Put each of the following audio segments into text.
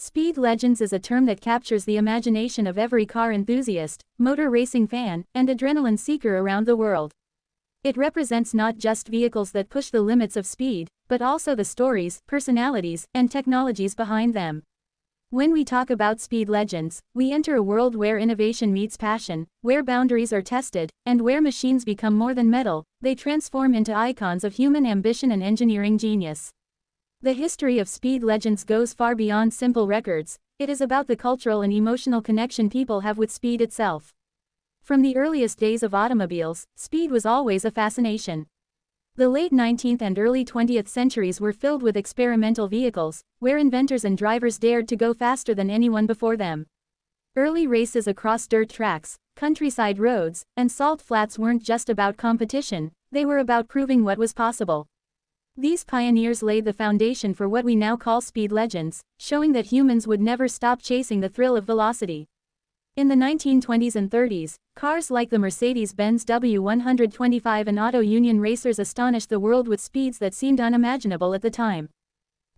Speed legends is a term that captures the imagination of every car enthusiast, motor racing fan, and adrenaline seeker around the world. It represents not just vehicles that push the limits of speed, but also the stories, personalities, and technologies behind them. When we talk about speed legends, we enter a world where innovation meets passion, where boundaries are tested, and where machines become more than metal, they transform into icons of human ambition and engineering genius. The history of speed legends goes far beyond simple records. It is about the cultural and emotional connection people have with speed itself. From the earliest days of automobiles, speed was always a fascination. The late 19th and early 20th centuries were filled with experimental vehicles, where inventors and drivers dared to go faster than anyone before them. Early races across dirt tracks, countryside roads, and salt flats weren't just about competition, they were about proving what was possible. These pioneers laid the foundation for what we now call speed legends, showing that humans would never stop chasing the thrill of velocity. In the 1920s and 30s, cars like the Mercedes-Benz W125 and Auto Union racers astonished the world with speeds that seemed unimaginable at the time.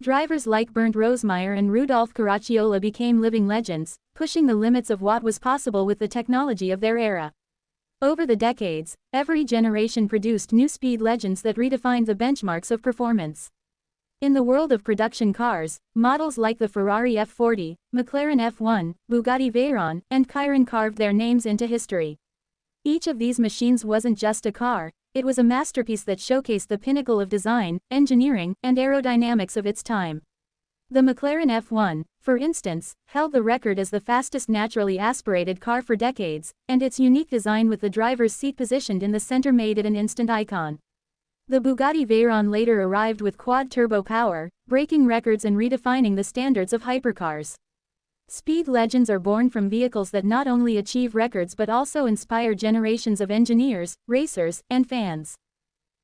Drivers like Bernd Rosemeyer and Rudolf Caracciola became living legends, pushing the limits of what was possible with the technology of their era. Over the decades, every generation produced new speed legends that redefined the benchmarks of performance. In the world of production cars, models like the Ferrari F40, McLaren F1, Bugatti Veyron, and Chiron carved their names into history. Each of these machines wasn't just a car, it was a masterpiece that showcased the pinnacle of design, engineering, and aerodynamics of its time. The McLaren F1, for instance, held the record as the fastest naturally aspirated car for decades, and its unique design with the driver's seat positioned in the center made it an instant icon. The Bugatti Veyron later arrived with quad-turbo power, breaking records and redefining the standards of hypercars. Speed legends are born from vehicles that not only achieve records but also inspire generations of engineers, racers, and fans.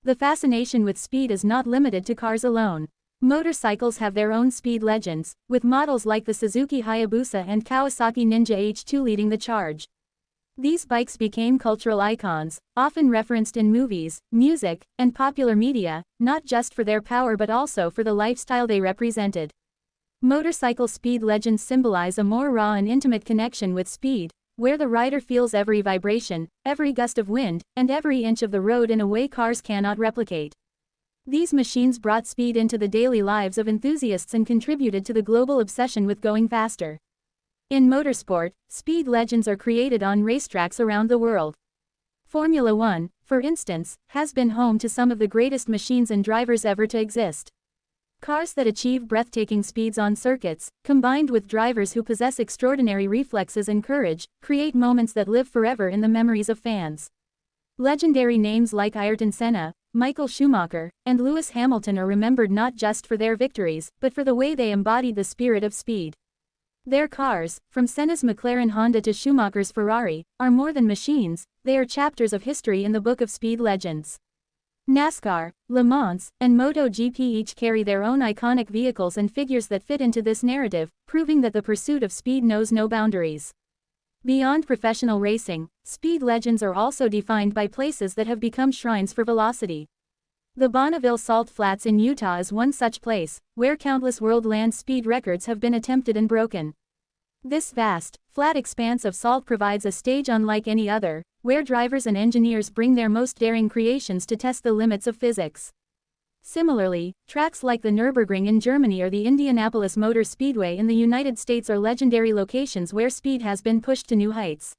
The fascination with speed is not limited to cars alone. Motorcycles have their own speed legends, with models like the Suzuki Hayabusa and Kawasaki Ninja H2 leading the charge. These bikes became cultural icons, often referenced in movies, music, and popular media, not just for their power but also for the lifestyle they represented. Motorcycle speed legends symbolize a more raw and intimate connection with speed, where the rider feels every vibration, every gust of wind, and every inch of the road in a way cars cannot replicate. These machines brought speed into the daily lives of enthusiasts and contributed to the global obsession with going faster. In motorsport, speed legends are created on racetracks around the world. Formula One, for instance, has been home to some of the greatest machines and drivers ever to exist. Cars that achieve breathtaking speeds on circuits, combined with drivers who possess extraordinary reflexes and courage, create moments that live forever in the memories of fans. Legendary names like Ayrton Senna, Michael Schumacher, and Lewis Hamilton are remembered not just for their victories, but for the way they embodied the spirit of speed. Their cars, from Senna's McLaren Honda to Schumacher's Ferrari, are more than machines, they are chapters of history in the book of speed legends. NASCAR, Le Mans, and MotoGP each carry their own iconic vehicles and figures that fit into this narrative, proving that the pursuit of speed knows no boundaries. Beyond professional racing, speed legends are also defined by places that have become shrines for velocity. The Bonneville Salt Flats in Utah is one such place, where countless world land speed records have been attempted and broken. This vast, flat expanse of salt provides a stage unlike any other, where drivers and engineers bring their most daring creations to test the limits of physics. Similarly, tracks like the Nürburgring in Germany or the Indianapolis Motor Speedway in the United States are legendary locations where speed has been pushed to new heights.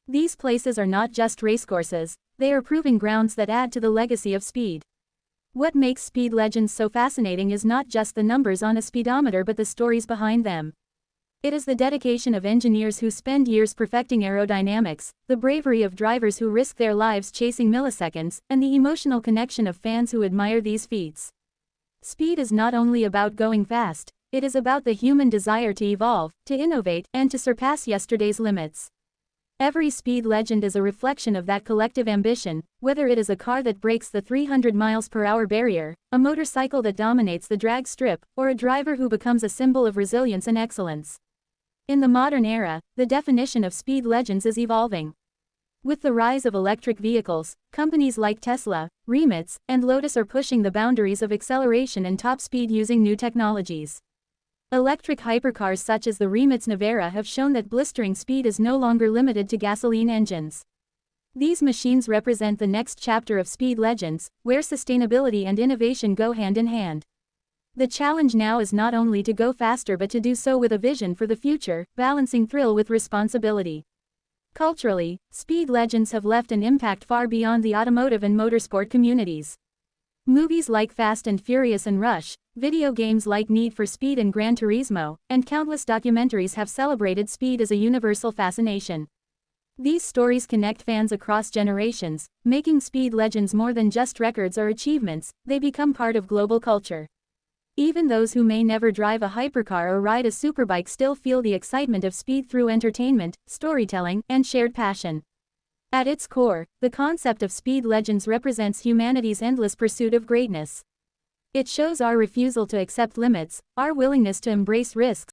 These places are not just racecourses, they are proving grounds that add to the legacy of speed. What makes speed legends so fascinating is not just the numbers on a speedometer but the stories behind them. It is the dedication of engineers who spend years perfecting aerodynamics, the bravery of drivers who risk their lives chasing milliseconds, and the emotional connection of fans who admire these feats. Speed is not only about going fast, it is about the human desire to evolve, to innovate, and to surpass yesterday's limits. Every speed legend is a reflection of that collective ambition, whether it is a car that breaks the 300 miles per hour barrier, a motorcycle that dominates the drag strip, or a driver who becomes a symbol of resilience and excellence. In the modern era, the definition of speed legends is evolving. With the rise of electric vehicles, companies like Tesla, Rimac, and Lotus are pushing the boundaries of acceleration and top speed using new technologies. Electric hypercars such as the Rimac Navara have shown that blistering speed is no longer limited to gasoline engines. These machines represent the next chapter of speed legends, where sustainability and innovation go hand in hand. The challenge now is not only to go faster but to do so with a vision for the future, balancing thrill with responsibility. Culturally, speed legends have left an impact far beyond the automotive and motorsport communities. Movies like Fast and Furious and Rush, video games like Need for Speed and Gran Turismo, and countless documentaries have celebrated speed as a universal fascination. These stories connect fans across generations, making speed legends more than just records or achievements, they become part of global culture. Even those who may never drive a hypercar or ride a superbike still feel the excitement of speed through entertainment, storytelling, and shared passion. At its core, the concept of speed legends represents humanity's endless pursuit of greatness. It shows our refusal to accept limits, our willingness to embrace risks,